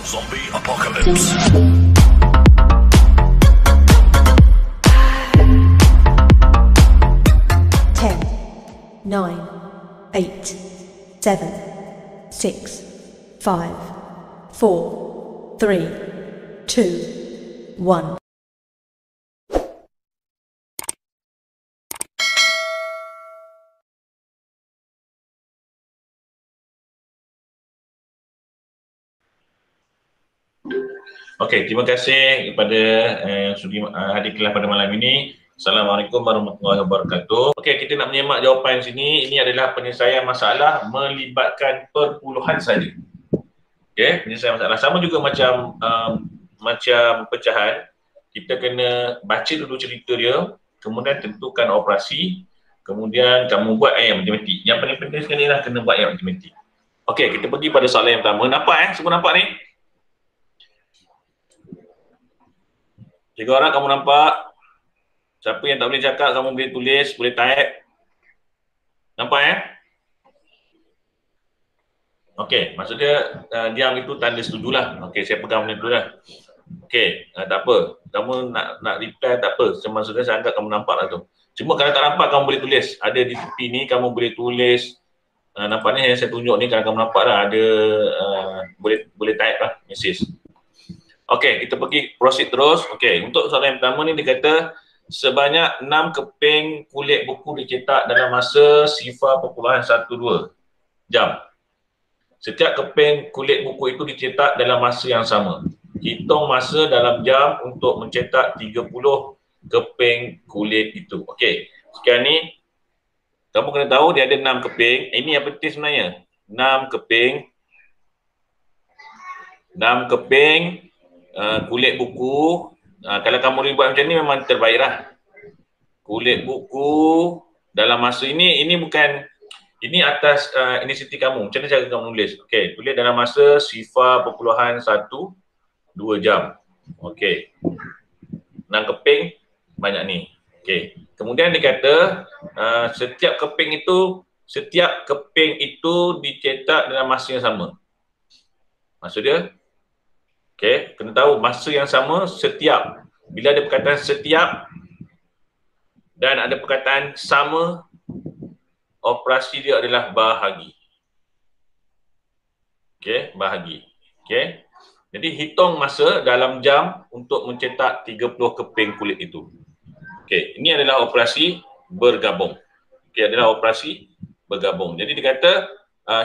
Zombie Apocalypse. 10, 9, 8, 7, 6, 5, 4, 3, 2, 1. Okey, terima kasih kepada yang sudi hadir kelas pada malam ini. Assalamualaikum warahmatullahi wabarakatuh. Okey, kita nak menyemak jawapan sini. Ini adalah penyelesaian masalah melibatkan perpuluhan saja. Okey, penyelesaian masalah sama juga macam pecahan. Kita kena baca dulu cerita dia, kemudian tentukan operasi, kemudian kamu buat ayat matematik. Yang paling penting sekali lah kena buat ayat matematik. Okey, kita pergi pada soalan yang pertama. Nampak Semua nampak ni? 3 orang kamu nampak? Siapa yang tak boleh cakap, kamu boleh tulis, boleh type. Nampak Okey, maksudnya diam itu tanda setujulah. Okey, saya pegang benda tu lah. Okey, tak apa. Kamu nak reply tak apa. Maksudnya saya anggap kamu nampak lah tu. Cuma kalau tak nampak, kamu boleh tulis. Ada di tepi ni, kamu boleh tulis. Nampak ni yang saya tunjuk ni, kalau kamu nampak lah, ada boleh type lah, message. Okey, kita pergi proceed terus. Okey, untuk soalan yang pertama ni dia kata sebanyak 6 keping kulit buku dicetak dalam masa 0.12 jam. Setiap keping kulit buku itu dicetak dalam masa yang sama. Hitung masa dalam jam untuk mencetak 30 keping kulit itu. Okey, sekarang ni kamu kena tahu dia ada 6 keping. Ini yang penting sebenarnya. 6 keping kulit buku. Kalau kamu boleh buat macam ni memang terbaik lah. Kulit buku dalam masa ini bukan, ini atas inisiatif kamu. Macam mana cara kamu nulis? Okey, tulis dalam masa 0.12 jam. Okey, 6 keping banyak ni. Okey, kemudian dia kata setiap keping itu dicetak dalam masa yang sama. Maksud dia, okey, kena tahu masa yang sama setiap. Bila ada perkataan setiap dan ada perkataan sama, operasi dia adalah bahagi. Okey, bahagi. Okey. Jadi hitung masa dalam jam untuk mencetak 30 keping kulit itu. Okey, ini adalah operasi bergabung. Okey, adalah operasi bergabung. Jadi dia kata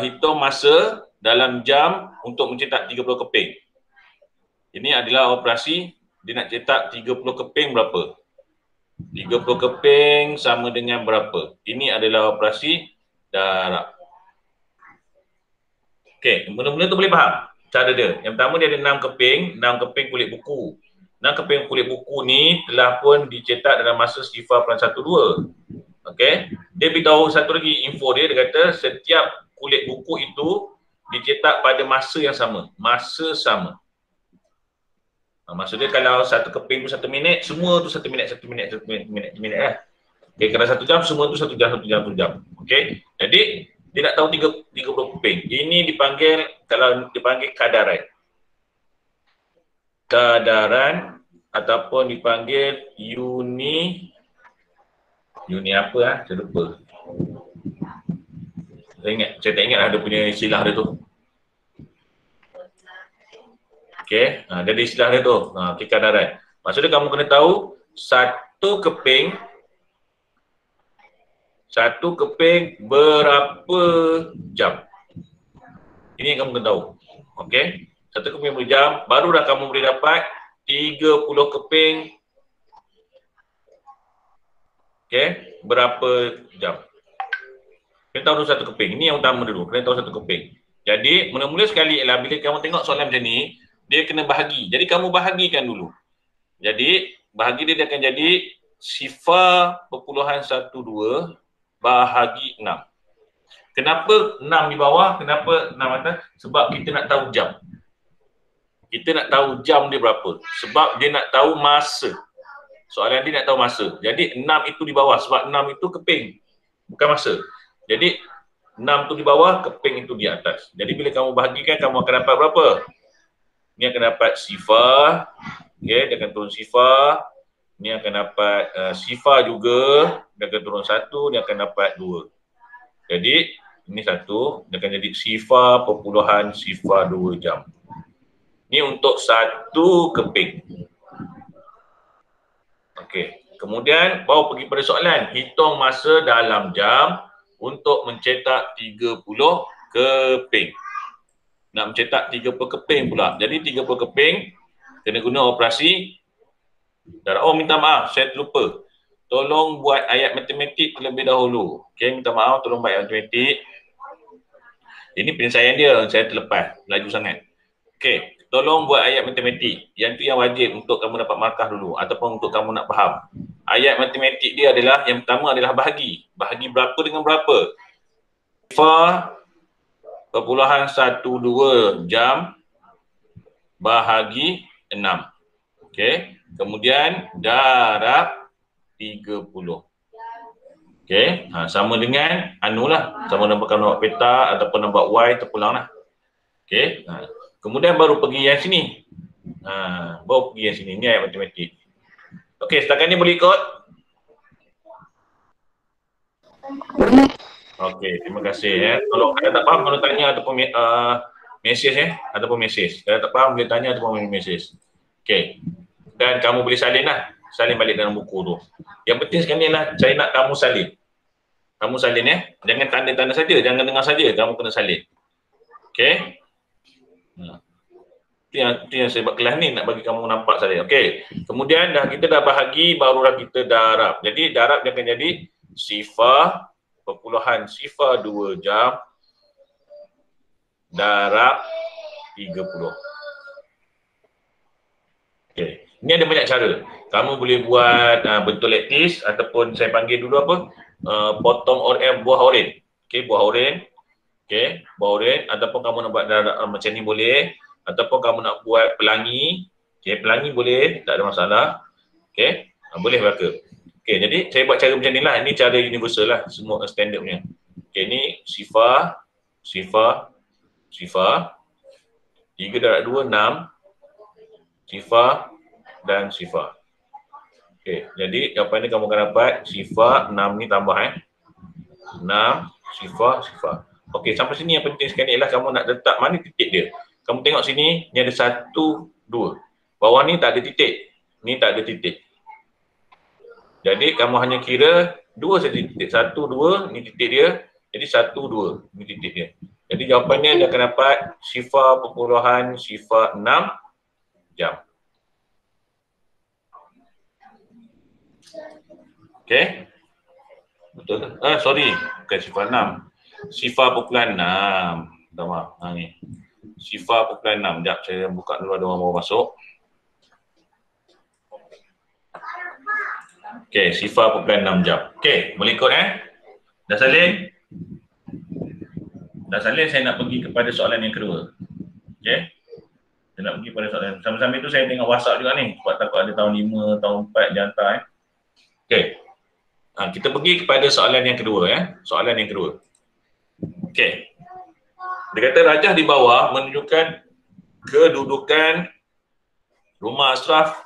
hitung masa dalam jam untuk mencetak 30 keping. Ini adalah operasi, dia nak cetak 30 keping berapa? 30 keping sama dengan berapa? Ini adalah operasi darab. Okey, benda-benda tu boleh faham cara dia. Yang pertama dia ada 6 keping kulit buku. 6 keping kulit buku ni telah pun dicetak dalam masa 0.12. Okey, dia beritahu satu lagi info dia kata setiap kulit buku itu dicetak pada masa yang sama. Masa sama. Maksudnya kalau satu keping tu 1 minit, semua tu 1 minit lah. Okey, kalau 1 jam, semua tu 1 jam. Okey, jadi dia nak tahu 30 keping. Ini dipanggil, kalau dipanggil kadaran. Kadaran ataupun dipanggil uni apa saya lupa. Saya tak ingat ada punya istilah dia tu. Okey, dia ada istilah dia tu. Okey, kadaran. Maksudnya kamu kena tahu satu keping berapa jam. Ini yang kamu kena tahu. Okey, satu keping berapa jam, barulah kamu boleh dapat 30 keping. Okey, berapa jam. Kena tahu dulu satu keping. Ini yang utama dulu, kena tahu satu keping. Jadi, mula-mula sekali ialah bila kamu tengok soalan macam ni, dia kena bahagi. Jadi kamu bahagikan dulu. Jadi bahagi dia akan jadi 0.12 bahagi 6. Kenapa 6 di bawah? Kenapa 6 atas? Sebab kita nak tahu jam. Kita nak tahu jam dia berapa. Sebab dia nak tahu masa. Soalan dia nak tahu masa. Jadi 6 itu di bawah. Sebab 6 itu keping. Bukan masa. Jadi 6 itu di bawah, keping itu di atas. Jadi bila kamu bahagikan, kamu akan dapat berapa? Ni akan dapat sifar. Okay, dia akan turun sifar. Ni akan dapat sifar juga. Dia akan turun 1, dia akan dapat 2. Jadi, ini 1, dia akan jadi sifar perpuluhan sifar 2 jam. Ni untuk 1 keping. Okey. Kemudian, baru pergi pada soalan. Hitung masa dalam jam untuk mencetak 30 keping. Nak mencetak 30 keping pula. Jadi 30 keping kena guna operasi darab. Oh, minta maaf, saya terlupa. Tolong buat ayat matematik terlebih dahulu. Okey, minta maaf, tolong buat ayat matematik. Ini penyelesaian dia, saya terlepas, laju sangat. Okey, tolong buat ayat matematik. Yang tu yang wajib untuk kamu dapat markah dulu ataupun untuk kamu nak faham. Ayat matematik dia adalah, yang pertama adalah bahagi. Bahagi berapa dengan berapa? Sifar perpuluhan 12 jam bahagi 6. Okey. Kemudian darab 30. Okey. Sama dengan lah. Sama dengan kamu nak buat peta ataupun nak buat Y terpulang lah. Okey. Kemudian baru pergi yang sini. Baru pergi yang sini. Ni ayat matematik. Okey. Setakat ni boleh ikut? Okey, terima kasih. Kalau ada tak faham, kalau tanya ataupun mesej ataupun mesej. Kalau tak faham, boleh tanya ataupun mesej. Okey. Dan kamu boleh salin lah. Salin balik dalam buku tu. Yang penting sekali lah, saya nak kamu salin. Kamu salin Jangan tanda-tanda saja, jangan dengar saja. Kamu kena salin. Okey. Itu yang saya buat kelas ni, nak bagi kamu nampak salin. Okey. Kemudian kita dah bahagi, barulah kita darab. Jadi darab dia akan jadi sifar perpuluhan sifar 2 jam darab 30. Okey, ini ada banyak cara. Kamu boleh buat bentuk lattice ataupun saya panggil dulu apa? Potong buah oren. Okey, buah oren. Okey, buah oren ataupun kamu nak buat macam ni boleh, ataupun kamu nak buat pelangi. Okey, pelangi boleh, tak ada masalah. Okey, boleh berlaku. Okey, jadi saya buat cara macam ni lah. Ini cara universal lah, semua standard punya. Okey, ni sifar, sifar, sifar. 3 darab 2, 6. Sifar dan sifar. Okey, jadi jawapan ni kamu akan dapat sifar 6 ni tambah 6, sifar, sifar. Okey, sampai sini yang penting sekali ialah kamu nak letak mana titik dia. Kamu tengok sini, ni ada 1, 2. Bawah ni tak ada titik. Ni tak ada titik. Jadi kamu hanya kira 2 saja titik. 1, 2, ni titik dia. Jadi 1, 2, ni titik dia. Jadi jawapannya dia akan dapat sifar perpuluhan sifar 6 jam. Okey. Betul ke? Sorry. Bukan sifar 6. Sifar perpuluhan 6. Minta maaf. Ni. Sifar perpuluhan 6. Sekejap saya buka dulu, ada orang baru masuk. Okey, sifar perpuluhan 6 jam. Okey, boleh ikut Dah salin? Dah salin, saya nak pergi kepada soalan yang kedua. Okey. Saya nak pergi pada soalan. Sambil-sambil tu saya tengok WhatsApp juga ni. Sebab takut ada tahun 5, tahun 4 dia hantar Okey. Kita pergi kepada soalan yang kedua Soalan yang kedua. Okey. Dia kata rajah di bawah menunjukkan kedudukan rumah asraf,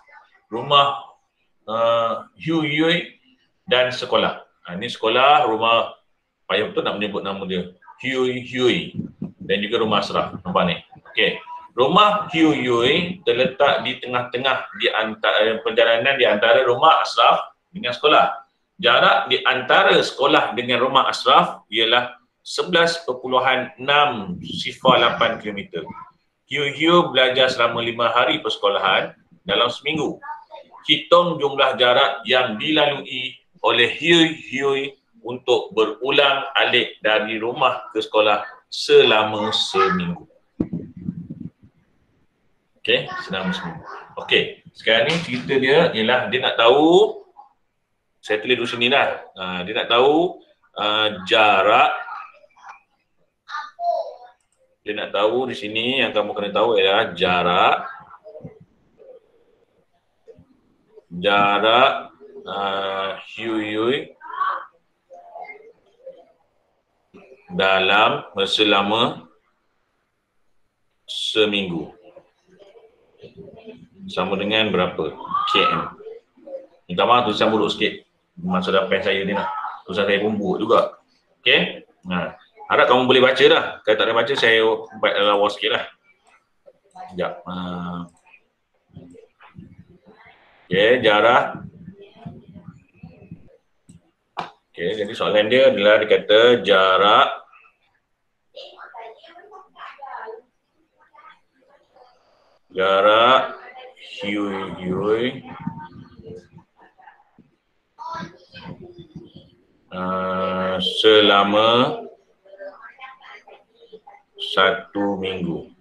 rumah Hu Yui dan sekolah. Ini sekolah, rumah, payah betul nak menyebut nama dia. Hu Yui dan juga rumah asraf. Nampak ni? Okey. Rumah Hu Yui terletak di tengah-tengah di antara perjalanan di antara rumah asraf dengan sekolah. Jarak di antara sekolah dengan rumah asraf ialah 11.6 sifar 8 km. Hu belajar selama 5 hari persekolahan dalam seminggu. Hitung jumlah jarak yang dilalui oleh Hu untuk berulang alik dari rumah ke sekolah selama seminggu. Okey, selama seminggu. Okey, sekarang ni cerita dia ialah dia nak tahu, saya tulis dulu sini lah. Dia nak tahu jarak. Dia nak tahu di sini yang kamu kena tahu ialah jarak Hu Yui dalam selama seminggu. sama dengan berapa? km. Minta maaf tulisan buruk sikit. Masa pen saya ni lah. Tulisan saya pun buruk juga. Okey. Harap kamu boleh baca dah. Kalau tak boleh baca, saya buat lawa sikit lah. Sekejap. Okey, jarak. Okey, jadi soalan dia adalah dia kata jarak Hiu selama 1 minggu.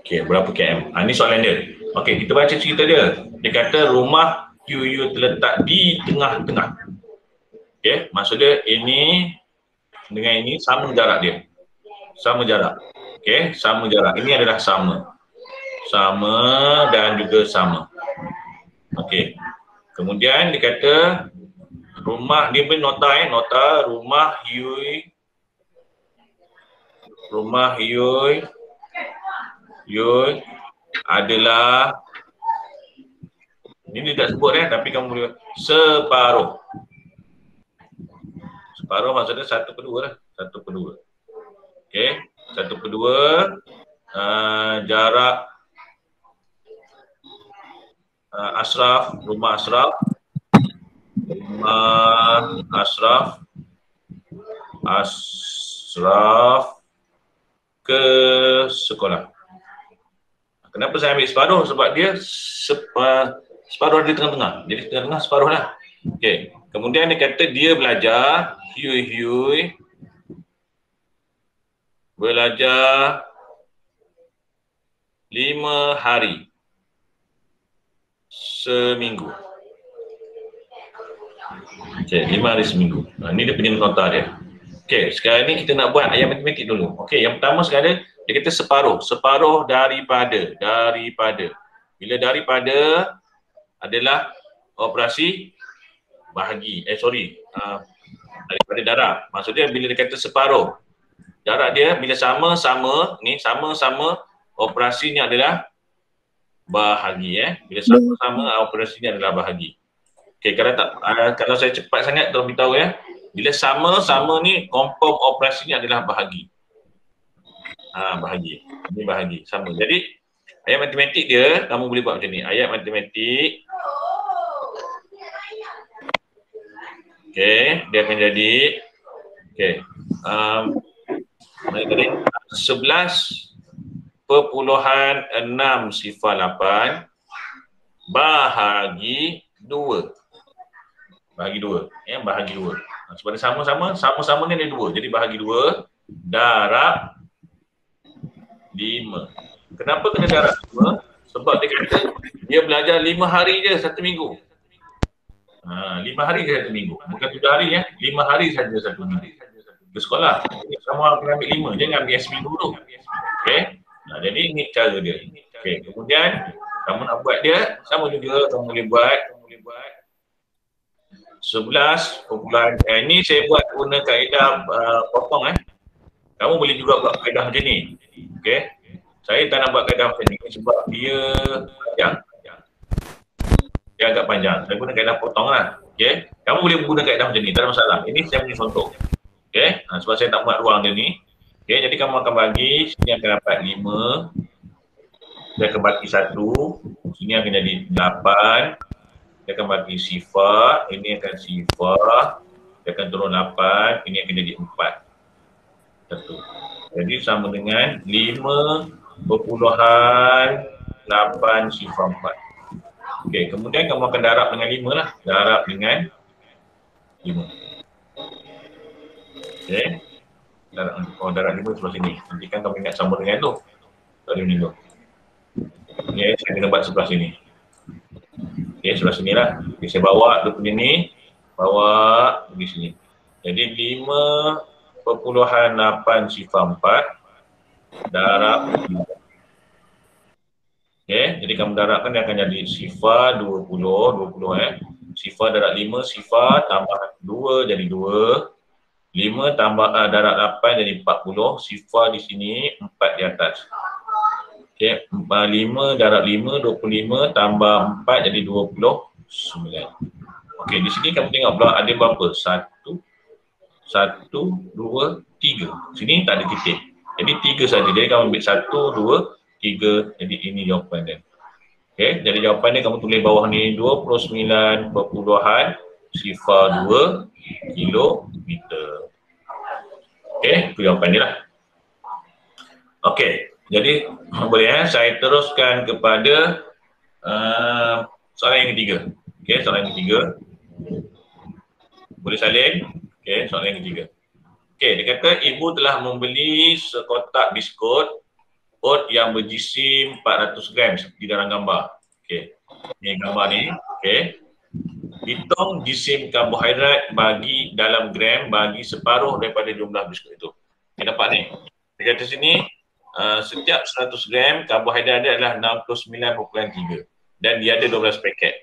Okey, berapa km? Ini soalan dia. Okey, kita baca cerita dia. Dia kata rumah Hiu terletak di tengah-tengah. Okey, maksud dia ini dengan ini sama jarak dia. Sama jarak. Okey, sama jarak. Ini adalah sama. Sama dan juga sama. Okey. Kemudian dia kata rumah dia pun nota rumah Hiu adalah, ini dia tak sebut tapi kamu boleh separuh. Separuh maksudnya 1/2 lah. 1/2. Okey, 1/2 jarak rumah Ashraf ke sekolah. Kenapa saya ambil separuh? Sebab dia separuh di tengah-tengah. Jadi tengah-tengah separuh lah. Okey. Kemudian dia kata dia belajar, Hiu belajar 5 hari seminggu. Okey, 5 hari seminggu. Ini dia punya nota dia. Okey, sekarang ni kita nak buat ayat matematik dulu. Okey, yang pertama sekali dia kata separuh daripada. Bila daripada adalah operasi bahagi. Daripada darab. Maksudnya bila dia kata separuh, jarak dia bila sama-sama, operasinya adalah bahagi. Bila sama-sama, operasinya adalah bahagi. Okey, kalau saya cepat sangat tolong beritahu ya. Bila sama-sama ni confirm operasinya adalah bahagi. Bahagi. Ini bahagi sama. Jadi ayat matematik dia kamu boleh buat macam ni. Ayat matematik. Okey, dia akan jadi okey. Mana tadi? 11.6 sifar 8 bahagi 2. Bahagi 2. Bahagi 2. Sebab sama-sama ni ada 2. Jadi bahagi 2 darab 5. Kenapa kena darab 5? Sebab dia kata dia belajar 5 hari je 1 minggu. 5 hari je 1 minggu. Bukan 7 hari 5 hari saja 1 minggu. Ke sekolah. Sama kena ambil 5. Jangan ambil seminggu dulu. Okey. Jadi ini cara dia. Okey. Kemudian kamu nak buat dia sama juga kamu boleh buat 11. Ini saya buat guna kaedah potong. Kamu boleh juga buat kaedah macam ni. Okey. Saya tak nak buat kaedah macam ni sebab dia agak panjang. Saya guna kaedah potong lah. Okey. Kamu boleh guna kaedah macam ni, tak ada masalah. Ini saya punya contoh. Okey. Sebab saya tak buat ruang dia ni. Okey, jadi kamu akan bagi, sini akan dapat 5. Dia akan bagi 1. Sini akan jadi 8. Dia akan bagi sifar, ini akan sifar. Dia akan turun 8, ini akan jadi 4. 1. Jadi sama dengan 5.8 sifar 4. Okey, kemudian kamu akan darab dengan 5 lah. Darab dengan 5. Okey. Darab 5 sebelah sini. Nanti kan kamu ingat sama dengan tu. Darab 5. Okey, saya kena buat sebelah sini. Okey, sebelah sini lah. Okay, saya bawa dia punya ni. Bawa di sini. Jadi 5.8 sifar 4 darab 5. Okey, jadi kamu darabkan dia akan jadi sifar 20 sifar darab 5, sifar tambah 2 jadi 2. 5 tambah darab 8 jadi 40, sifar di sini 4 di atas. Okey, 5 darab 5, 25 tambah 4 jadi 29. Okey, di sini kamu tengok pula ada berapa? 1, 1, 2, 3. Sini tak ada titik. Jadi 3 saja. Jadi kamu ambil 1, 2, 3. Jadi ini jawapan dia. Okey, jadi jawapan dia kamu tulis bawah ni 29 perpuluhan 2 kilometer. Okey, itu jawapan dia lah. Okey, jadi boleh saya teruskan kepada soalan yang ketiga. Okey, soalan yang ketiga. Boleh salin? Okey, soalan yang ketiga. Okey, dia kata ibu telah membeli sekotak biskut oat yang berjisim 400 gram seperti dalam gambar. Okey, ni gambar ni. Okey. Hitung jisim karbohidrat bagi dalam gram bagi separuh daripada jumlah biskut itu. Kita dapat ni. Dia kata sini setiap 100 gram karbohidrat dia adalah 69.3 dan dia ada 12 paket.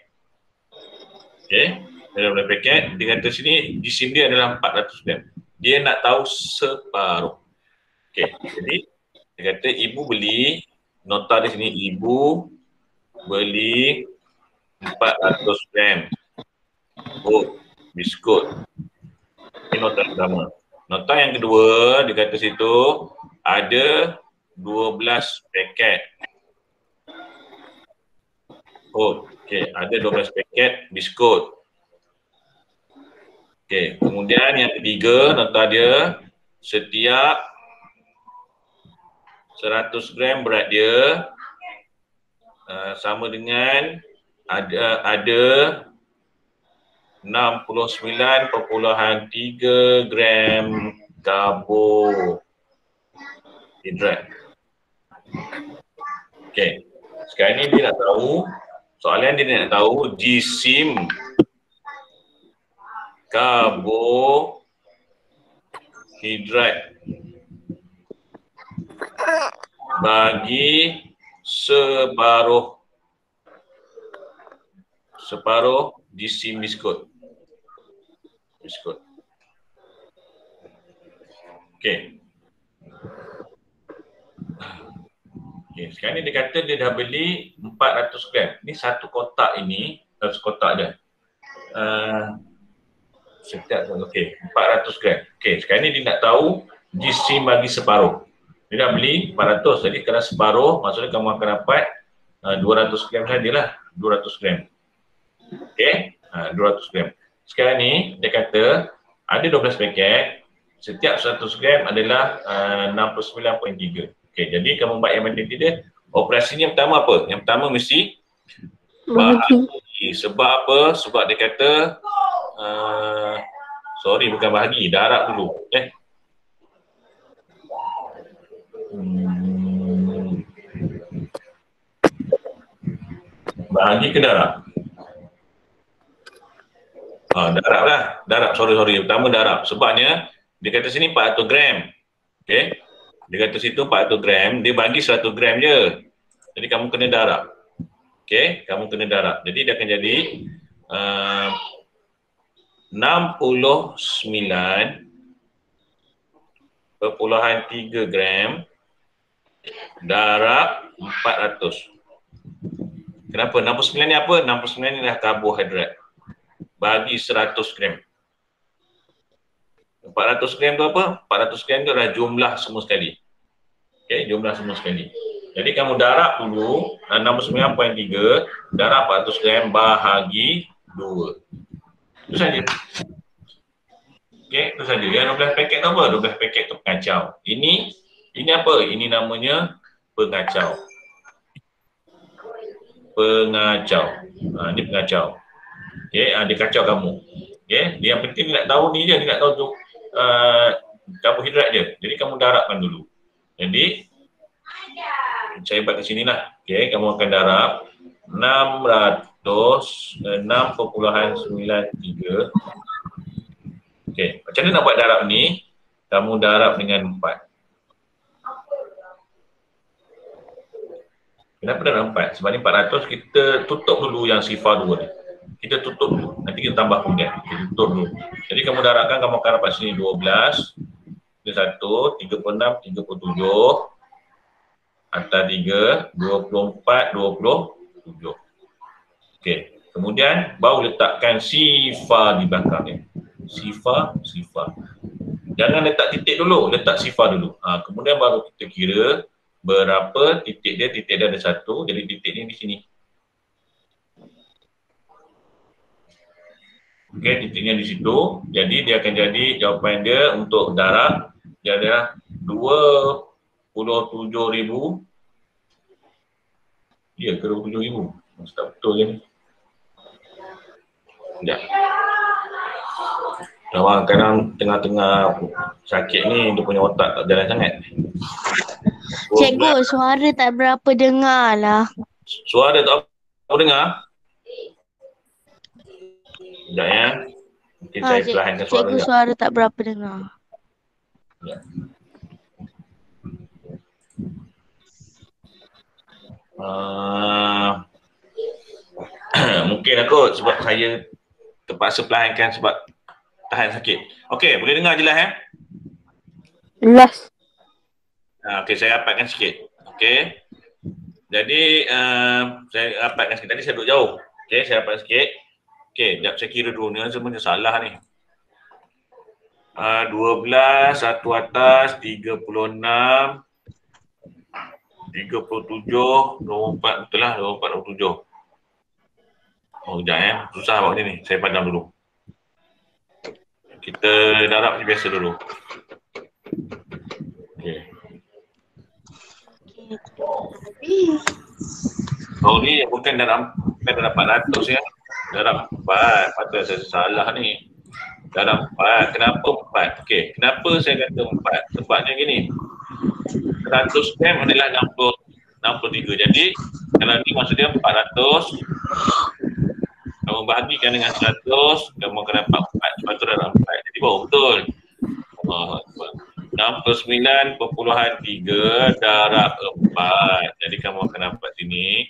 Okey, ada 12 paket. Dia kata sini jisim dia adalah 400 gram. Dia nak tahu separuh. Okey, jadi dia kata ibu beli, nota di sini ibu beli 400 gram biskut. Ini nota pertama. Nota yang kedua, dia kata situ ada 12 paket. Okey, ada 12 paket biskut. Okey, kemudian yang ketiga, nota dia setiap 100 gram berat dia sama dengan ada 69.3 gram karbohidrat. Okey, sekarang ni dia nak tahu, soalan dia nak tahu jisim karbohidrat bagi separuh jisim biskut. Okey. Okey, sekarang ni dia kata dia dah beli 400 gram. Ni satu kotak ini, satu kotak dia. Okey, 400 gram. Okey, sekarang ni dia nak tahu jisim bagi separuh. Dia dah beli 400, jadi kalau separuh maksudnya kamu akan dapat 200 gram sajalah, 200 gram. Okey, 200 gram. Sekarang ni dia kata ada 12 paket, setiap 100 gram adalah 69.3. Okey, jadi kamu buat yang mana tidak, operasinya pertama apa? Yang pertama mesti bahagi. Sebab apa? Sebab dia kata sorry, bukan bahagi, darab dulu. Bahagi ke darab? Darab lah. Darab, sorry. Pertama darab. Sebabnya, dia kata sini 400 gram. Okay. Dia kata situ 400 gram. Dia bagi 100 gram je. Jadi, kamu kena darab. Okay. Kamu kena darab. Jadi, dia akan jadi 69.3 gram darab 400. Kenapa? 69 ni apa? 69 ni adalah karbohidrat. Bagi 100 gram. 400 gram tu apa? 400 gram tu adalah jumlah semua sekali. Okey, jumlah semua sekali. Jadi kamu darab dulu 69.3 darab 400 gram bahagi 2. Itu saja. Okey, itu saja. Yang 12 paket tu apa? 12 paket tu pengacau. Ini apa? Ini namanya pengacau. Ini pengacau. Okey, dia kacau kamu. Okey, yang penting dia nak tahu ni je, dia nak tahu tu karbohidrat je. Jadi kamu darabkan dulu. Jadi saya buat ke sini lah. Okey, kamu akan darab 6.93. Okey, macam mana nak buat darab ni? Kamu darab dengan 4. Kenapa darab 4? Sebab ni 400 kita tutup dulu yang sifar 2 ni. Kita tutup dulu, nanti kita tambah kemudian. Kita tutup dulu. Jadi kamu darabkan, kamu akan dapat sini 12, 31, 36, 37, atas 3, 24, 27. Okey. Kemudian baru letakkan sifar di belakangnya. Sifar. Jangan letak titik dulu, letak sifar dulu. Kemudian baru kita kira berapa titik dia. Titik dia ada 1, jadi titik ni di sini. Okey, titiknya di situ. Jadi dia akan jadi jawapan dia untuk darab dia adalah 27,000. Ya, ke 27,000. Tak betul je ni. Sekejap. Kadang tengah-tengah sakit ni dia punya otak tak jalan sangat. Cikgu, suara tak berapa dengar lah. Suara tak apa dengar? Sekejap ya. Mungkin saya perlahankan suara. Cikgu, suara tak berapa dengar. Ya. Mungkin aku sebab saya terpaksa perlahankan sebab tahan sakit. Okey, boleh dengar jelas ya? Jelas. Okey, saya rapatkan sikit. Okey. Jadi saya rapatkan sikit. Tadi saya duduk jauh. Okey, saya rapatkan sikit. Okey, sekejap saya kira dulu ni sebenarnya salah ni. 12, 1 atas, 36, 37, 24, betul lah 24, 27. Oh, sekejap ya. Susah buat ni. Saya padam dulu. Kita darab macam biasa dulu. Okey. Oh ni bukan darab 400 ya. Darab 4. Patut saya salah ni. Darab 4. Kenapa 4? Okey. Kenapa saya kata 4? Sebabnya gini. 100 gram adalah 63. Jadi kalau ni maksudnya 400. Kamu bahagikan dengan 100, kamu akan dapat 4. Sebab tu dalam 4. Jadi baru betul. 69.3 darab 4. Jadi kamu akan dapat sini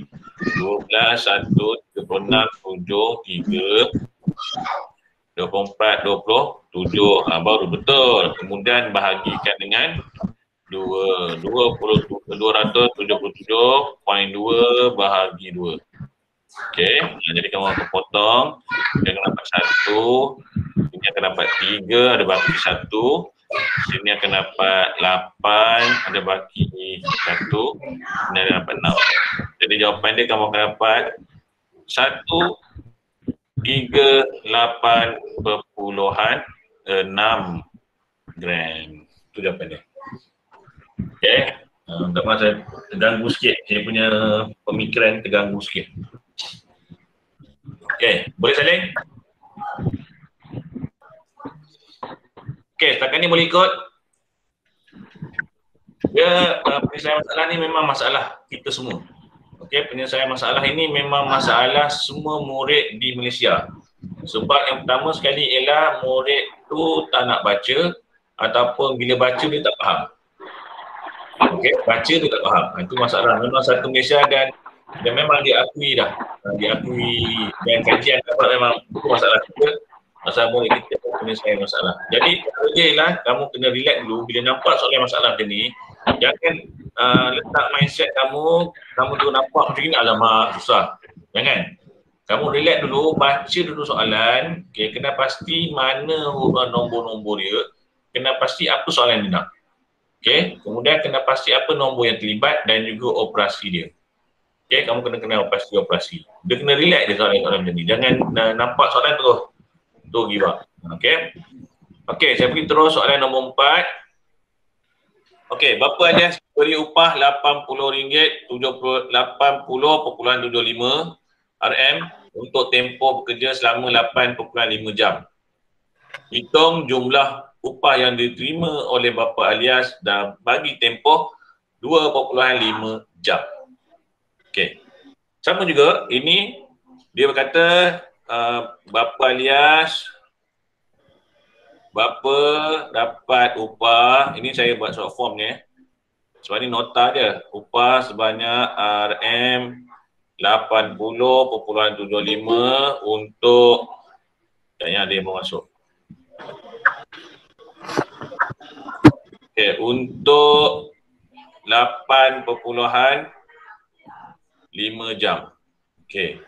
12, 1, 36, 7, 3, 24, 27. Baru betul. Kemudian bahagikan dengan 277.2 bahagi 2. Okey, jadi kamu akan potong. Dia akan dapat 1. Ini akan dapat 3, ada baki 1. Sini akan dapat 8, ada baki 1. Ini ada dapat 6. Jadi jawapan dia kamu akan dapat 138.6 gram. Itu jawapan dia. Okey. Tak maaf saya terganggu sikit. Saya punya pemikiran terganggu sikit. Okey, boleh salin? Okey, setakat ni boleh ikut. Dia penyelesaian masalah ni memang masalah kita semua. Okey, penyelesaian masalah ini memang masalah semua murid di Malaysia. Sebab yang pertama sekali ialah murid tu tak nak baca ataupun bila baca dia tak faham. Okey, baca dia tak faham. Itu masalah. Memang satu Malaysia dan memang diakui dah. Diakui dan kajian dapat memang itu masalah kita. Masalah murid kita penyelesaian masalah. Jadi, kerja ialah kamu kena relax dulu bila nampak soalan masalah macam ni. Jangan letak mindset kamu tu nampak macam ni, alamak, susah. Jangan. Kamu relax dulu, baca dulu soalan. Okay, kena pasti mana nombor-nombor dia. Kena pasti apa soalan dia nak. Okay, kemudian kena pasti apa nombor yang terlibat dan juga operasi dia. Okay, kamu kena kenal operasi. Dia kena relax dia soalan-soalan macam ni. Jangan nampak soalan terus give up. Okay. Okay, saya pergi terus soalan nombor 4. Okay, bapa alias beri upah RM80.75 RM untuk tempoh bekerja selama 8.5 jam. Hitung jumlah upah yang diterima oleh bapa alias dan bagi tempoh 2.5 jam. Okey. Sama juga ini dia berkata bapa alias dapat upah, ini saya buat short form ni sebab ni nota je, upah sebanyak RM80.75 untuk kayaknya ada yang mau masuk. Okay, untuk 8.5 jam. Okey.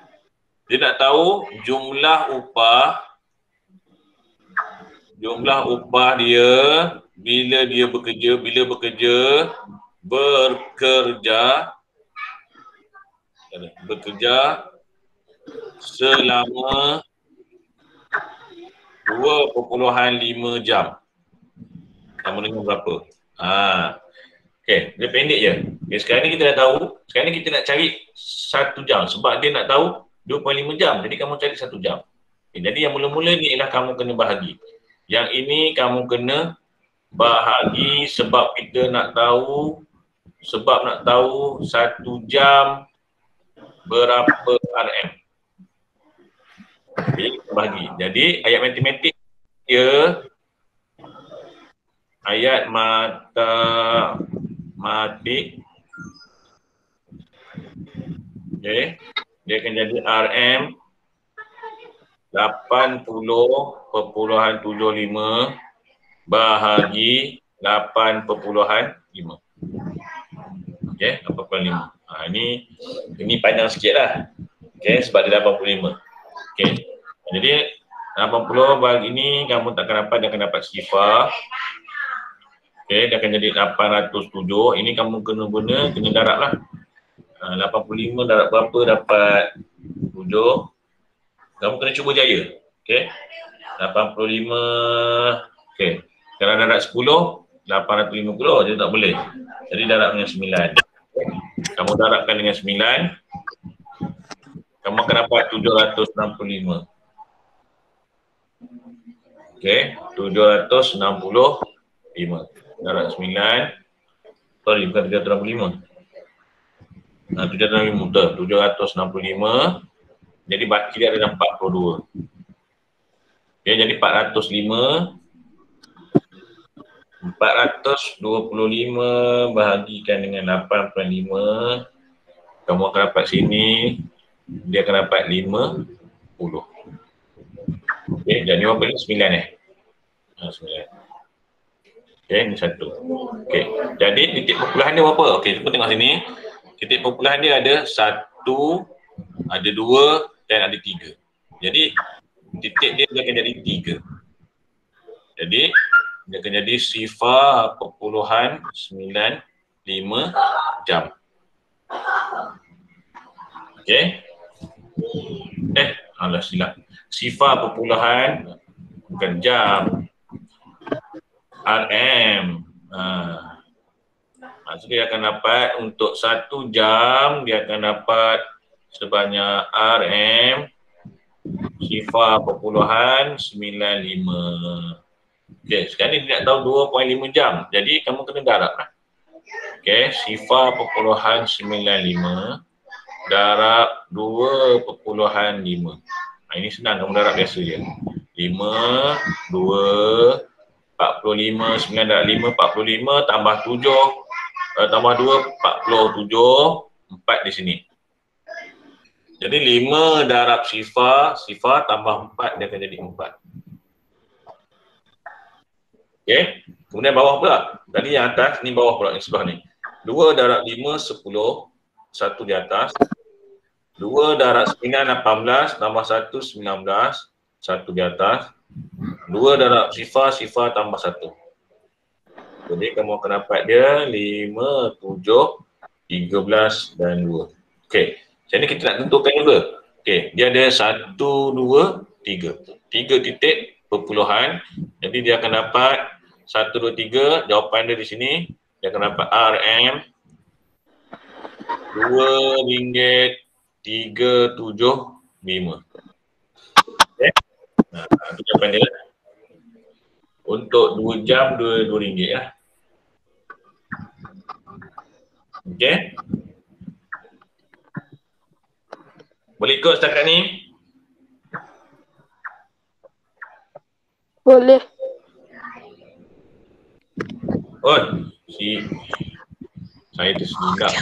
Dia nak tahu jumlah upah dia bila bekerja selama 2.5 jam. Sama dengan berapa? Okey, dia pendek je. Okay, sekarang ni kita dah tahu. Sekarang ni kita nak cari 1 jam. Sebab dia nak tahu 2.5 jam. Jadi kamu cari 1 jam. Okay, jadi yang mula-mula ni ialah kamu kena bahagi. Yang ini kamu kena bahagi sebab kita nak tahu 1 jam berapa RM. Okay, kita bahagi. Jadi ayat matematik dia ayat matematik. Okay. Dia akan jadi RM 80.75 bahagi 8.5. Okay, 8.5. Ini panjang sikit lah. Okay, sebab dia 85. Okay, jadi 80 bahagi ini kamu takkan dapat, dia akan dapat sifar. Okay, dia akan jadi 807. Ini kamu kena darab lah. 85 darab berapa dapat 7. Kamu kena cuba jaya. Okay, 85. Okay, kalau darab 10, 850 je tak boleh. Jadi darab dengan 9. Kamu darabkan dengan 9. Kamu akan dapat 765. Okay, 765. Darab 9. Sorry, bukan 765. 765, betul. 765. Jadi baki dia ada 42. Okay, jadi 405. 425 bahagikan dengan 8.5. Kamu akan dapat sini. Dia akan dapat 50. Okay, jadi berapa ni? 9 9. Okay, ini 1. Okay, jadi titik perpuluhan dia berapa? Okay, cuba tengok sini. Titik perpuluhan dia ada 1, ada 2 dan ada 3. Jadi titik dia akan jadi 3. Jadi dia akan jadi sifar perpuluhan 95 jam. Okay. Alah silap. Sifar perpuluhan bukan jam. RM. Maksudnya dia akan dapat untuk 1 jam dia akan dapat sebanyak RM sifar perpuluhan 95. Okey, sekarang ni dia nak tahu 2.5 jam. Jadi kamu kena darab lah. Okey, sifar perpuluhan 95 darab 2.5. Ini senang, kamu darab biasa je. 5, 2, 45, 9 darab 5, 45 tambah 7, tambah 2, 47, 4 di sini. Jadi 5 darab sifar tambah 4 dia akan jadi 4. Okey, kemudian bawah pula. Tadi yang atas, ni bawah pula, yang sebelah ni. 2 darab 5, 10, 1 di atas. 2 darab 9, 18, tambah 1, 19, 1 di atas. 2 darab sifar tambah 1. Jadi kamu akan dapat dia 5, 7, 13 dan 2. Okey, jadi kita nak tentukan juga. Okey, dia ada 1, 2, 3. 3 titik perpuluhan. Jadi dia akan dapat 1, 2, 3. Jawapan dia di sini. Dia akan dapat RM RM2.375. Okey. Itu jawapan dia. Untuk 2 jam RM2 lah. Okey. Boleh ikut setakat ni? Boleh. Saya tersilap.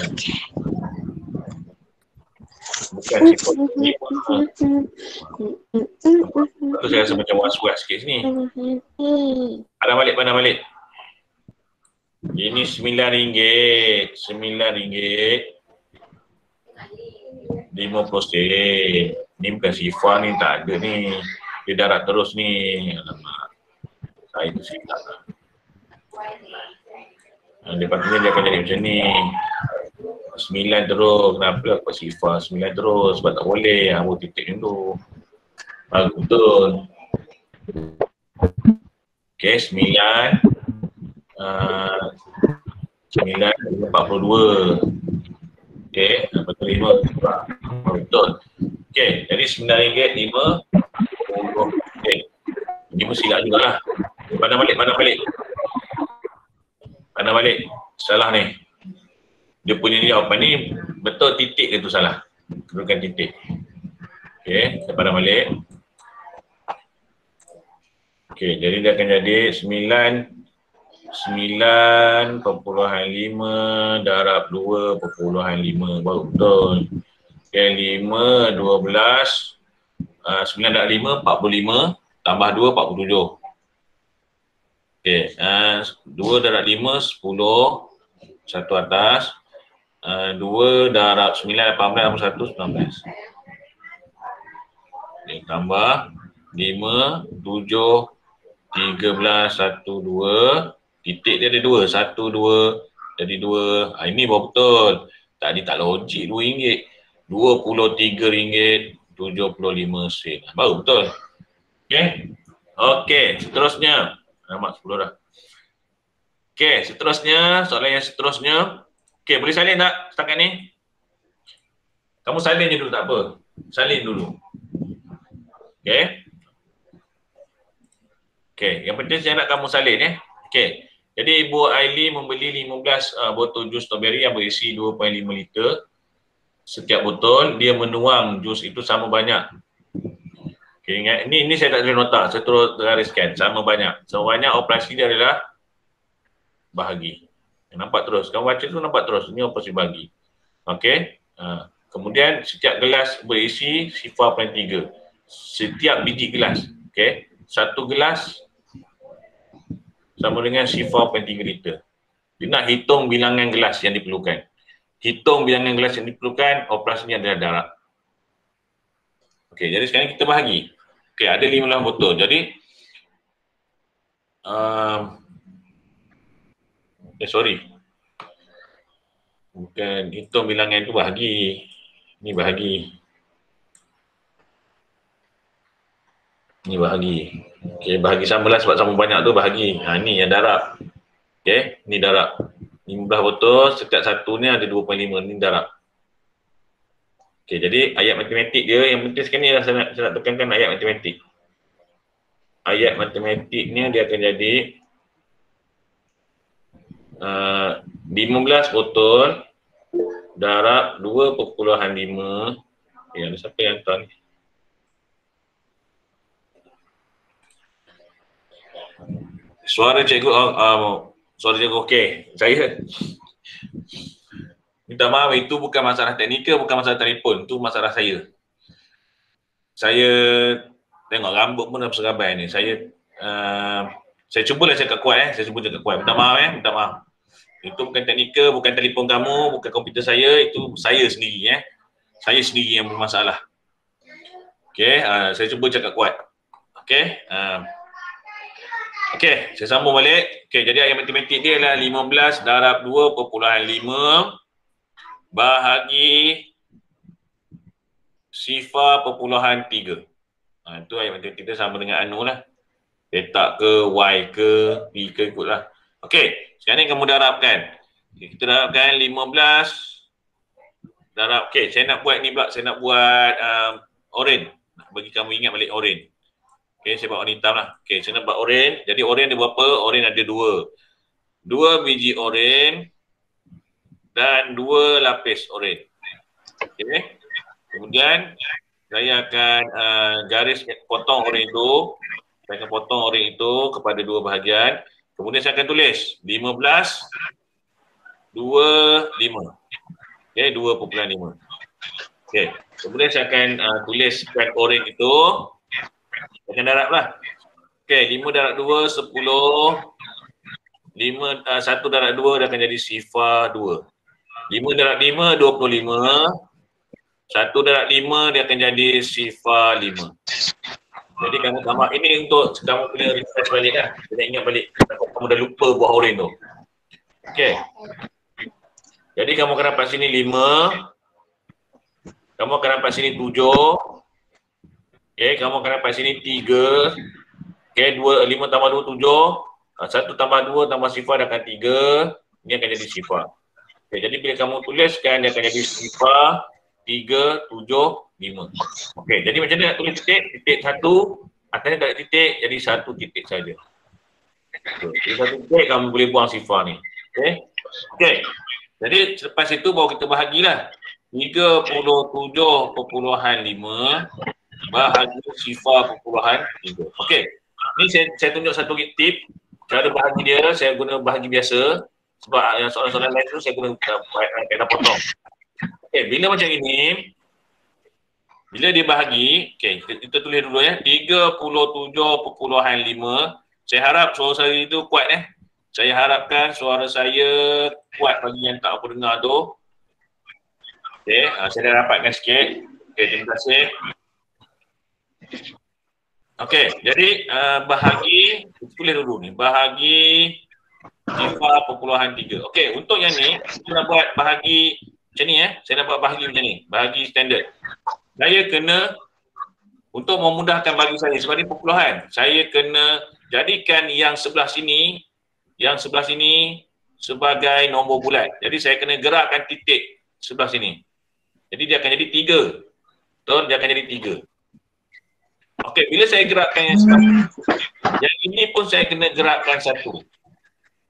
Bukan sifat ni. Itu saya rasa macam was-was sikit sini. Pandang balik. Ini RM9. RM9. 50 sen. Ni bukan Sifa ni, tak ada ni. Dia darat terus ni. Alamak. Saya tu silap lah. Lepas tu dia akan jadi macam ni. 9 terus. Kenapa aku Sifa 9 terus? Sebab tak boleh. Ambil titik dulu. Bagus betul. Okey, 9. 9.42. Okey, lepas tu 5. Betul. Okey, jadi RM9.5. Okey. Ini pun silap jugalah. Pandang balik. Salah ni. Dia punya jawapan ni betul titik ke tu salah? Kedudukan titik. Okey, kita pandang balik. Okey, jadi dia akan jadi 9.5 darab 2.5 baru betul. Okey, 5, 12, 9 darab 5, 45, tambah 2, 47. Okey, 2 darab 5, 10, satu atas. 2 darab 9, 18, 21, 19. Okey, tambah 5, 7, 13, 1, 2. Titik dia ada 2. 1, 2, jadi 2. Ini baru betul. Tadi tak logik RM2. RM23.75. Baru betul. Okey. Okey, seterusnya. Alamak, 10 dah. Okey, seterusnya. Soalan yang seterusnya. Okey, boleh salin tak setakat ni? Kamu salin je dulu, tak apa. Salin dulu. Okey. Okey, yang penting saya nak kamu salin Okey. Jadi Ibu Aili membeli 15 botol jus strawberry yang berisi 2.5 liter. Setiap botol dia menuang jus itu sama banyak. Okey, ingat ini saya tak boleh nota, saya terus gariskan sama banyak. Sama banyak operasi dia adalah bahagi. Nampak terus, kamu baca tu nampak terus. Ini operasi bahagi. Okey. Kemudian setiap gelas berisi sifar paling 3. Setiap biji gelas. Okey. Satu gelas sama dengan sifar 0.3 liter. Dia nak hitung bilangan gelas yang diperlukan. Hitung bilangan gelas yang diperlukan, operasinya adalah darab. Okey, jadi sekarang kita bahagi. Okey, ada 15 botol. Jadi, sorry. Bukan hitung bilangan itu bahagi. Ini bahagi. Ini bahagi. Okey, bahagi samalah sebab sama banyak tu bahagi. Ni yang darab. Okey, ni darab. 15 botol, setiap satu ni ada 2.5. Ni darab. Okey, jadi ayat matematik dia yang penting sekali ni saya nak tekankan ayat matematik. Ayat matematiknya dia akan jadi 15 botol darab 2.5. Ada siapa yang hantar ni? Suara cikgu, suara cikgu okey. Saya minta maaf, itu bukan masalah teknikal, bukan masalah telefon, itu masalah saya. Saya tengok rambut pun dah berserabai ni. Saya cubalah cakap kuat saya cuba cakap kuat. Minta maaf minta maaf. Itu bukan teknikal, bukan telefon kamu, bukan komputer saya, itu saya sendiri Saya sendiri yang bermasalah. Okey, saya cuba cakap kuat. Okey, okey, saya sambung balik. Okey, jadi ayat matematik dia adalah 15 darab 2.5 bahagi sifar perpuluhan 3. Itu ayat matematik dia sama dengan anu lah. Letak ke, Y ke, P ke ikutlah. Okey, sekarang ni kamu darabkan. Okay, kita darabkan 15 darab. Okey, saya nak buat ni pula. Saya nak buat oren. Nak bagi kamu ingat balik oren. Okey, saya buat warna hitam lah. Okey, saya nak buat oren. Jadi oren ada berapa? Oren ada 2. 2 biji oren dan 2 lapis oren. Okey. Kemudian saya akan garis potong oren itu. Saya akan potong oren itu kepada 2 bahagian. Kemudian saya akan tulis 15 25. Okey, 2.5. Okey. Kemudian saya akan tuliskan oren itu. Saya akan darab lah. Okey, 5 darab 2, 10. 1 darab 2 dia akan jadi sifar 2. 5 darab 5, 25. 1 darab 5 dia akan jadi sifar 5. Jadi kamu tambah ini untuk kamu kena refresh balik lah. Kena ingat balik. Takut kamu dah lupa buat oren tu. Okey. Jadi kamu akan dapat sini 5. Kamu akan dapat sini 7. Okey, kamu akan dapat sini 3. Okey, 5 tambah 2, 7. 1 tambah 2 tambah sifar dia akan 3. Ini akan jadi sifar. Okey, jadi bila kamu tuliskan dia akan jadi sifar 3, 7, 5. Okey, jadi macam mana nak tulis titik? Titik 1, atasnya tak ada titik, jadi 1 titik saja. Jadi 1 titik kamu boleh buang sifar ni. Okey. Okey. Jadi selepas itu baru kita bahagilah. 37.5 bahagi sifar perpuluhan 3. Okey. Ni saya tunjuk satu tip. Cara bahagi dia, saya guna bahagi biasa. Sebab yang soalan-soalan lain tu saya guna kaedah potong. Okey, bila macam ini, bila dia bahagi, okey, kita tulis dulu ya, 37.5. Saya harap suara saya itu kuat Saya harapkan suara saya kuat bagi yang tak apa dengar tu. Okey, saya dah dapatkan sikit. Okey, terima kasih. Okey, jadi bahagi, tulis dulu ni, bahagi sifar perpuluhan 3. Okey, untuk yang ni, kita nak buat bahagi macam ni saya nak buat bahagi macam ni, bahagi standard. Saya kena, untuk memudahkan bagi saya, sebab ni perpuluhan, saya kena jadikan yang sebelah sini sebagai nombor bulat. Jadi saya kena gerakkan titik sebelah sini. Jadi dia akan jadi 3. Betul? Dia akan jadi 3. Okey, bila saya gerakkan yang sebelah sini, yang ini pun saya kena gerakkan 1.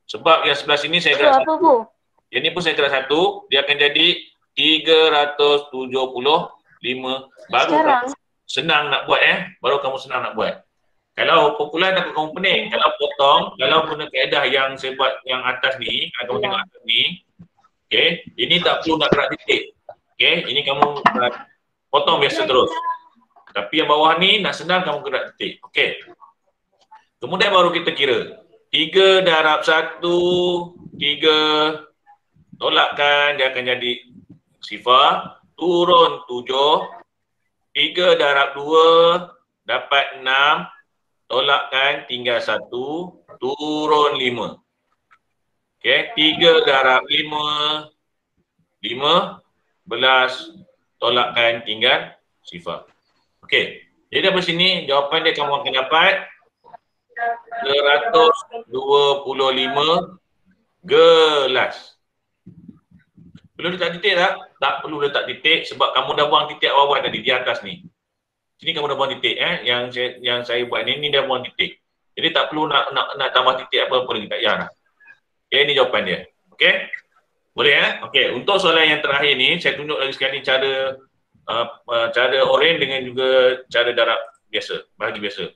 Sebab yang sebelah sini saya gerak 1. Yang ni pun saya gerak 1, dia akan jadi 375. Baru kamu senang nak buat baru kamu senang nak buat. Kalau perpuluhan takut kamu pening, kalau potong, kalau guna kaedah yang saya buat yang atas ni, kalau kamu tengok atas ni, okey, ini tak perlu nak gerak titik. Okey, ini kamu potong biasa terus. Tapi yang bawah ni nak senang kamu gerak titik. Okey. Kemudian baru kita kira. 3 darab 1, 3. Tolakkan, dia akan jadi sifar. Turun 7. 3 darab 2, dapat 6. Tolakkan, tinggal 1. Turun 5. Okey, 3 darab 5, 15. Tolakkan, tinggal sifar. Okey, jadi dari sini jawapan dia kamu akan dapat 125 gelas. Perlu letak titik tak? Tak perlu letak titik sebab kamu dah buang titik awal tadi di atas ni. Sini kamu dah buang titik yang saya buat ni dah buang titik. Jadi tak perlu nak tambah titik apa-apa lagi, tak payah. Okey, ini jawapan dia. Okey? Boleh Okey, untuk soalan yang terakhir ni saya tunjuk lagi sekali cara oren dengan juga cara darab biasa, bahagi biasa.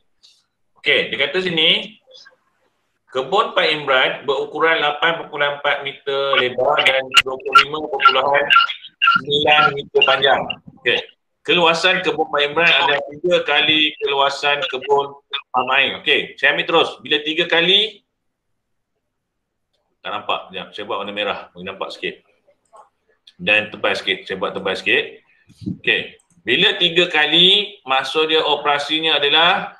Okey, dia kata sini kebun Pak Imran berukuran 8.4 meter lebar dan 25.9 meter panjang. Okey. Keluasan kebun Pak Imran ada 3 kali keluasan kebun Pak Mai. Okey, saya ambil terus. Bila 3 kali tak nampak. Sekejap, saya buat warna merah, bagi nampak sikit. Dan tebal sikit, saya buat tebal sikit. Okey. Bila 3 kali, maksud dia operasinya adalah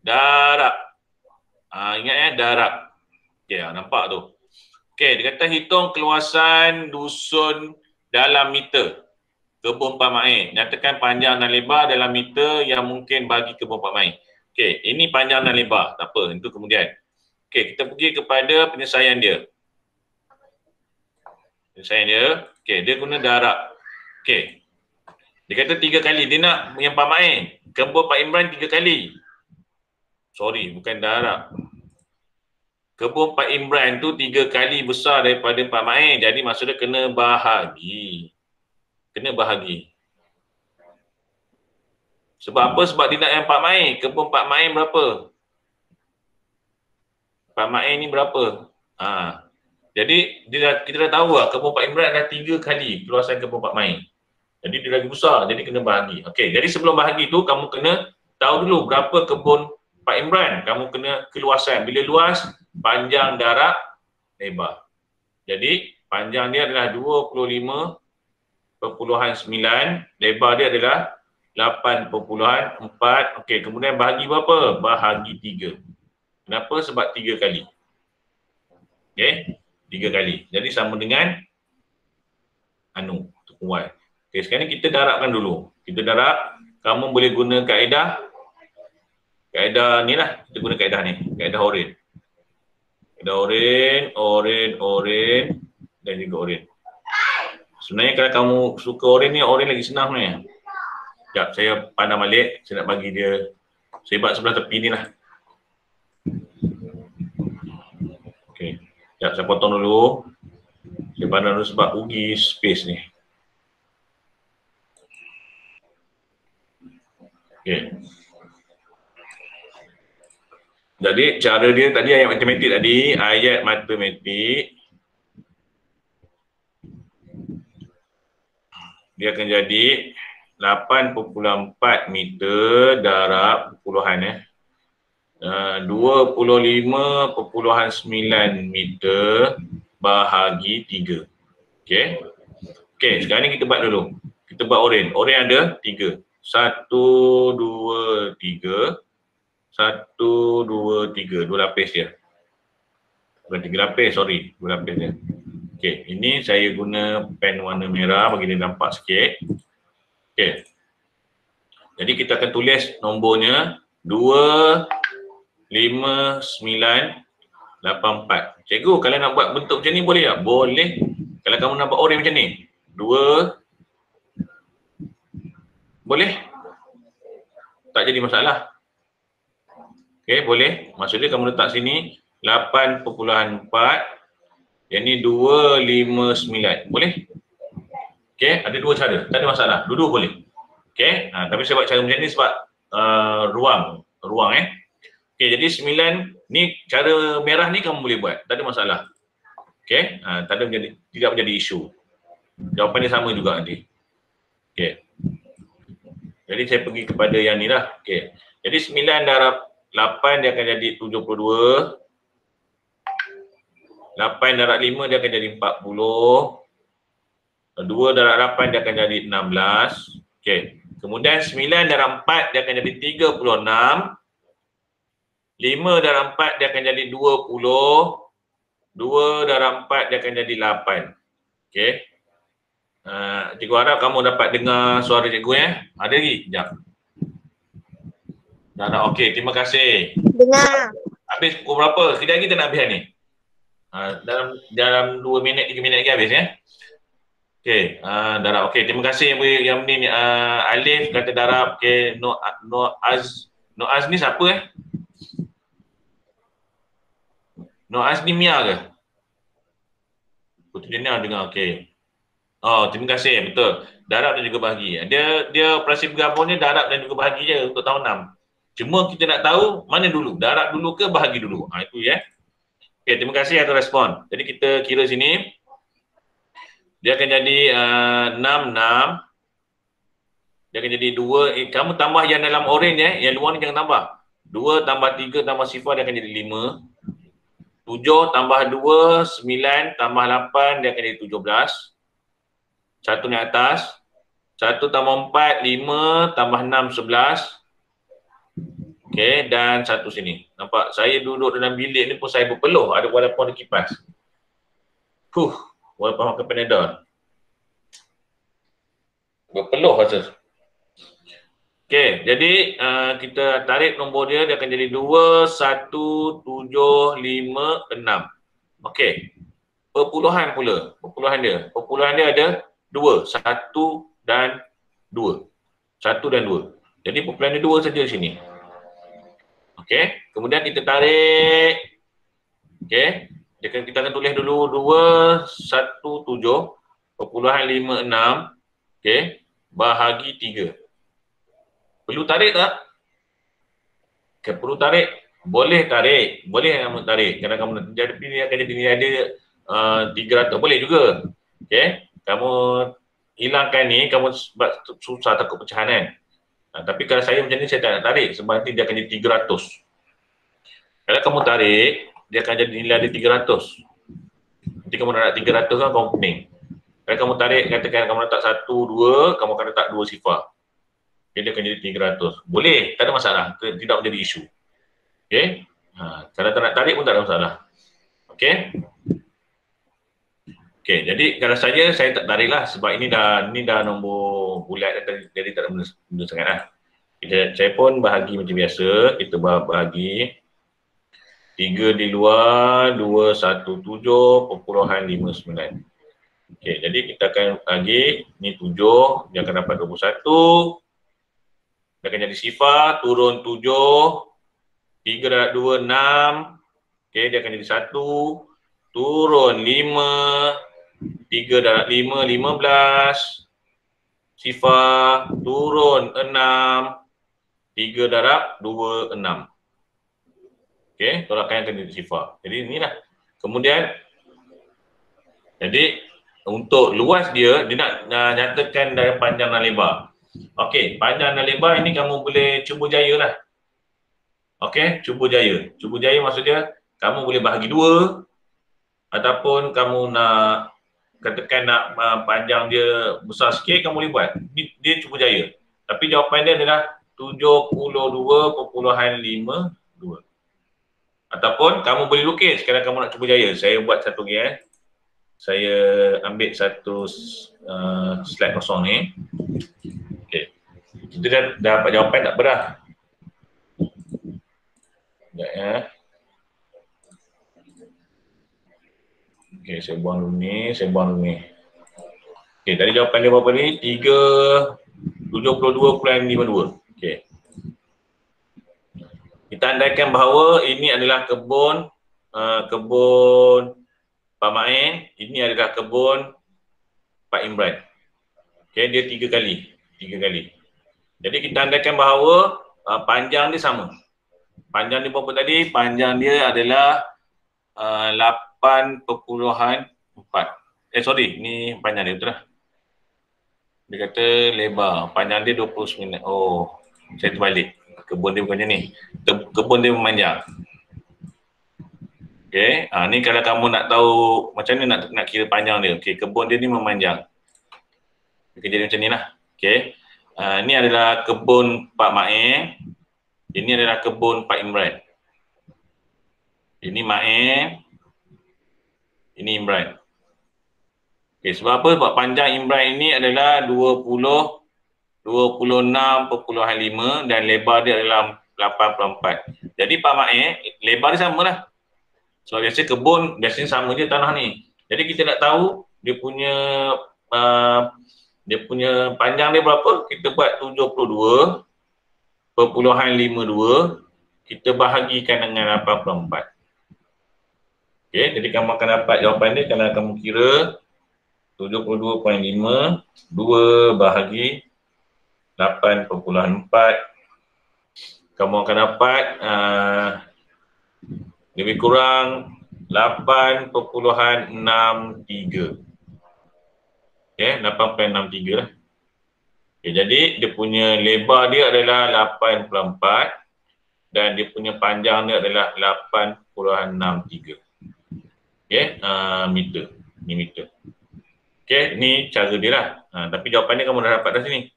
darab. Ingat darab. Okey, nampak tu. Okey, dia kata hitung keluasan dusun dalam meter kebun Pak Mai. Nyatakan panjang dan lebar dalam meter yang mungkin bagi kebun Pak Mai. Okey, ini panjang dan lebar. Tak apa, itu kemudian. Okey, kita pergi kepada penyelesaian dia. Penyelesaian dia. Okey, dia guna darab. Okey. Dia kata 3 kali. Dia nak yang Pak Mai. Kebun Pak Imran 3 kali. Sorry, bukan darab. Kebun Pak Imran tu 3 kali besar daripada Pak Mai. Jadi maksudnya kena bahagi. Kena bahagi. Sebab apa? Sebab dia nak yang Pak Mai. Kebun Pak Mai berapa? Pak Mai ni berapa? Jadi kita dah tahu lah kebun Pak Imran ada 3 kali keluasan kebun Pak Mai. Jadi dia lagi besar, jadi kena bahagi. Okey, jadi sebelum bahagi tu kamu kena tahu dulu berapa kebun Pak Imran, kamu kena keluasan. Bila luas, panjang darab lebar. Jadi, panjang dia adalah 25.9, lebar dia adalah 8.4. Okey, kemudian bahagi berapa? Bahagi 3. Kenapa? Sebab 3 kali. Okey, 3 kali. Jadi sama dengan Y. Okey, sekarang ni kita darabkan dulu. Kita darab, kamu boleh guna kaedah ni lah. Kita guna kaedah ni, kaedah oren. Kaedah oren dan juga oren. Sebenarnya kalau kamu suka oren ni, oren lagi senang sebenarnya. Sekejap, saya pandang balik. Saya nak bagi dia sebat sebelah tepi ni lah. Okey. Sekejap, saya potong dulu. Saya pandang dulu sebab rugi space ni. Okey. Jadi cara dia tadi ayat matematik tadi, ayat matematik dia akan jadi 8.4 meter darab puluhan 25.9 meter bahagi 3. Okey. Okey, sekarang ni kita buat dulu. Kita buat oren. Oren ada 3. 1, 2, 3. 1, 2, 3. 2 lapis dia. Bukan 3 lapis, sorry. 2 lapis dia. Okey, ini saya guna pen warna merah bagi dia nampak sikit. Okey. Jadi kita akan tulis nombornya 2, 5, 9, 8, 4. Cikgu, kalau nak buat bentuk macam ni boleh tak? Boleh. Kalau kamu nak buat oren macam ni. 2. Boleh? Tak jadi masalah. Okey, boleh. Maksudnya kamu letak sini 8.4. Yang ni 259. Boleh? Okey, ada 2 cara. Tak ada masalah. Dua-dua boleh. Okey, tapi saya buat cara macam ni sebab ruang. Okey, jadi 9 ni cara merah ni kamu boleh buat. Tak ada masalah. Okey, tidak menjadi isu. Jawapan dia sama juga nanti. Okey. Jadi saya pergi kepada yang ni lah. Okey. Jadi 9 darab 8 dia akan jadi 72. 8 darab 5 dia akan jadi 40. 2 darab 8 dia akan jadi 16. Okey. Kemudian 9 darab 4 dia akan jadi 36. 5 darab 4 dia akan jadi 20. 2 darab 4 dia akan jadi 8. Okey. Cikgu harap kamu dapat dengar suara cikgu Ada lagi? Sekejap. Dah. Okey, terima kasih. Dengar. Habis pukul berapa? Sekejap lagi kita nak habis ni. Dalam 2 minit, 3 minit lagi habis Okey, darab. Okey, terima kasih yang ni Alif kata darab. Okey, Noaz ni siapa Noaz ni Mia ke? Putri Dina dengar, okey. Oh, terima kasih, betul. Darab dan juga bahagi. Dia operasi bergabungnya darab dan juga bahagi je untuk tahun 6. Cuma kita nak tahu mana dulu, darab dulu ke bahagi dulu. Itu Okey, terima kasih atas respon. Jadi kita kira sini. Dia akan jadi 6. Dia akan jadi 2. Kamu tambah yang dalam orange yang luar ni jangan tambah. 2 tambah 3 tambah sifar dia akan jadi 5. 7 tambah 2, 9 tambah 8 dia akan jadi 17. 1 ni atas. 1 tambah 4, 5 tambah 6, 11. Okey, dan 1 sini. Nampak? Saya duduk dalam bilik ni pun saya berpeluh. Walaupun ada kipas. Walaupun makan Panadol. Berpeluh rasa. Okey, jadi kita tarik nombor dia akan jadi 2, 1, 7, 5, 6. Okey. Perpuluhan pula. Perpuluhan dia ada 2, 1 dan 2. 1 dan 2. Jadi perpuluhan dia 2 saja sini. Okey, kemudian kita tarik. Okey, kita akan tulis dulu 2, 1, 7, perpuluhan 5, 6. Okey, bahagi 3. Perlu tarik tak? Okay, perlu tarik? Boleh tarik. Boleh kamu tarik. Kerana kamu nak jadi pilih akan jadi nilai dia 300. Boleh juga. Okey, kamu hilangkan ni, kamu susah takut pecahan kan. Tapi kalau saya macam ni saya tak nak tarik sebab nanti dia akan jadi 300. Kalau kamu tarik, dia akan jadi nilai dia 300. Nanti kamu nak 300 kan kamu pening. Kalau kamu tarik, katakan kamu letak 1, 2, kamu akan letak 2 sifar. Okay, dia akan jadi 300. Boleh, tak ada masalah. Tidak menjadi isu. Okay. Kalau tak nak tarik pun tak ada masalah. Okay. Okay, jadi kalau saya tak tarik lah sebab ini dah nombor bulat, jadi tak ada benda sangat lah. Saya pun bahagi macam biasa, kita bahagi 3 di luar 217.59. Okey, jadi kita akan bagi ni 7, dia akan dapat 21. Dia akan jadi sifar, turun 7, 3 darab 2 6. Okey, dia akan jadi 1, turun 5, 3 darab 5 15. Sifar, turun 6, 3 darab 2 6. Okey, tolakan yang akan jadi sifar. Jadi inilah. Kemudian jadi untuk luas dia nak nyatakan dari panjang dan lebar. Okey, panjang dan lebar ini kamu boleh cuba jaya lah. Okey, cuba jaya. Cuba jaya maksud dia kamu boleh bahagi 2 ataupun kamu nak katakan nak panjang dia besar sikit, kamu boleh buat. Dia cuba jaya. Tapi jawapan dia adalah 72.52. Ataupun kamu boleh lukis kalau kamu nak cuba jaya. Saya buat satu lagi Saya ambil satu slide kosong ni. Okey. Kita dah dapat jawapan tak apa dah. Sekejap ya. Okey, saya buang dulu ni, Okey, tadi jawapan dia berapa ni? 72.52. Okey. Kita andaikan bahawa ini adalah kebun Pak Main, ini adalah kebun Pak Imran. Okey, dia 3 kali. Jadi kita andaikan bahawa panjang dia sama. Panjang dia berapa tadi? Panjang dia adalah 8.4. Ni panjang dia betul lah. Dia kata lebar, panjang dia 29. Oh, saya terbalik. Kebun dia bukannya ni. Kebun dia memanjang. Okey, ni kalau kamu nak tahu macam ni nak kira panjang dia. Okey, kebun dia ni memanjang. Dia jadi macam ni lah. Okey. Ni adalah kebun Pak Main. Ini adalah kebun Pak Imran. Ini Main. Ini Imran. Okey, sebab apa? Sebab panjang Imran ini adalah 26.5 dan lebar dia adalah 84. Jadi Pak Main, lebar dia sama lah. So biasa kebun biasanya sama je tanah ni. Jadi kita nak tahu dia punya panjang dia berapa? Kita buat 72.52, kita bahagikan dengan 84. Okey, jadi kamu akan dapat jawapan dia kalau kamu kira 72.5 2 bahagi 8.4, kamu akan dapat lebih kurang 8.63. Okey, 8.63 lah. Okay, jadi dia punya lebar dia adalah 8.4 dan dia punya panjang dia adalah 8.63. Okey, meter. Ni meter. Okey, ni cara dia lah. Tapi jawapannya kamu dah dapat dah sini.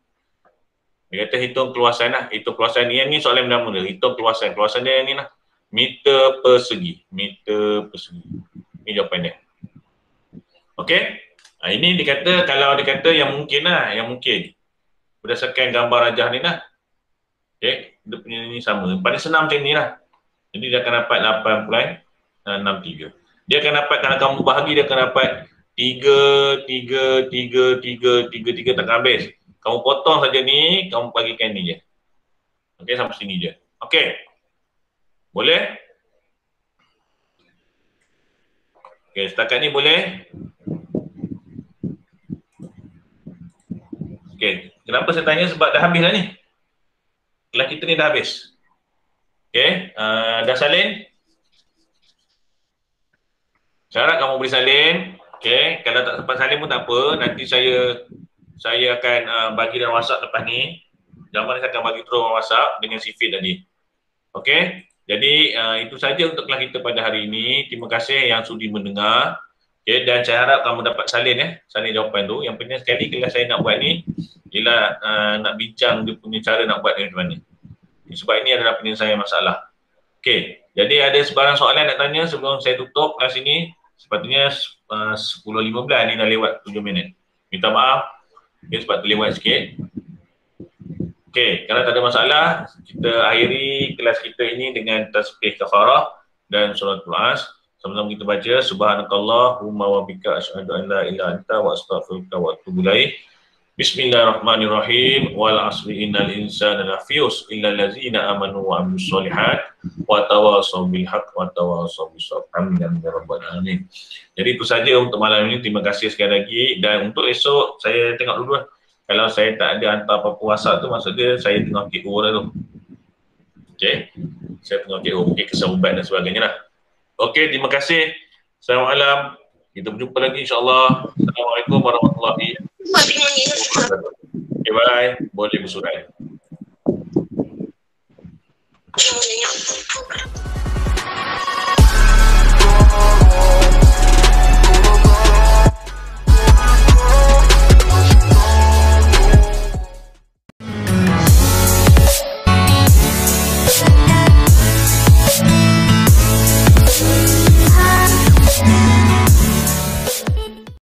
Dia kata hitung keluasan lah. Hitung keluasan ni, ni soalan pertama dia. Hitung keluasan. Keluasan dia ni lah. Meter persegi. Meter persegi. Ni jawapan dia. Okey. Ini dikata, kalau dikata yang mungkin lah. Yang mungkin. Berdasarkan gambar rajah ni lah. Okey. Dia punya ni sama. Paling senang macam ni lah. Jadi dia akan dapat 8.63. Dia akan dapat, kalau kamu bahagi, dia akan dapat 3 takkan habis. Kamu potong saja ni, kamu bagikan ni je. Okey, sampai sini je. Okey. Boleh? Okey, setakat ni boleh? Okey, kenapa saya tanya? Sebab dah habis lah ni. Kelas kita ni dah habis. Okey, dah salin? Saya harap kamu boleh salin. Okey, kalau tak sempat salin pun tak apa. Nanti saya akan bagi dalam WhatsApp lepas ni. Jawapan saya akan bagi terus dalam WhatsApp dengan CV tadi. Okey? Jadi itu saja untuk kelas kita pada hari ini. Terima kasih yang sudi mendengar. Okay, dan saya harap kamu dapat salin jawapan tu. Yang penting sekali kelas saya nak buat ni ialah nak bincang dia punya cara nak buat ni macam mana. Sebab ini adalah penyelesaian masalah. Okey, jadi ada sebarang soalan nak tanya sebelum saya tutup kelas ini. Sepatutnya 10.15 ni dah lewat 7 minit. Minta maaf, sebab terlewat sikit. Okey, kalau tak ada masalah, kita akhiri kelas kita ini dengan tasbih kafarah dan suratul As. Sama-sama kita baca subhanakallahumma wa bika asyhadu an la ilaha anta wa astaghfiruka wa atubu ilaik. Bismillahirrahmanirrahim. Wal asri innal insana lafi khusr illa allazina amanu wa amilus solihat wa tawassaw bil haqq wa tawassaw bis sabr. Amin ya rabbal alamin. Jadi itu saja untuk malam ini. Terima kasih sekali lagi, dan untuk esok saya tengok dulu lah. Kalau saya tak ada hantar apa-apa WhatsApp tu, maksudnya saya tengah KO dah tu. Okey. Saya tengah KO, mungkin kesan ubat dan sebagainya lah. Okey, terima kasih. Assalamualaikum. Kita berjumpa lagi insya-Allah. Assalamualaikum warahmatullahi wabarakatuh. Okay, bye. Boleh bersurat.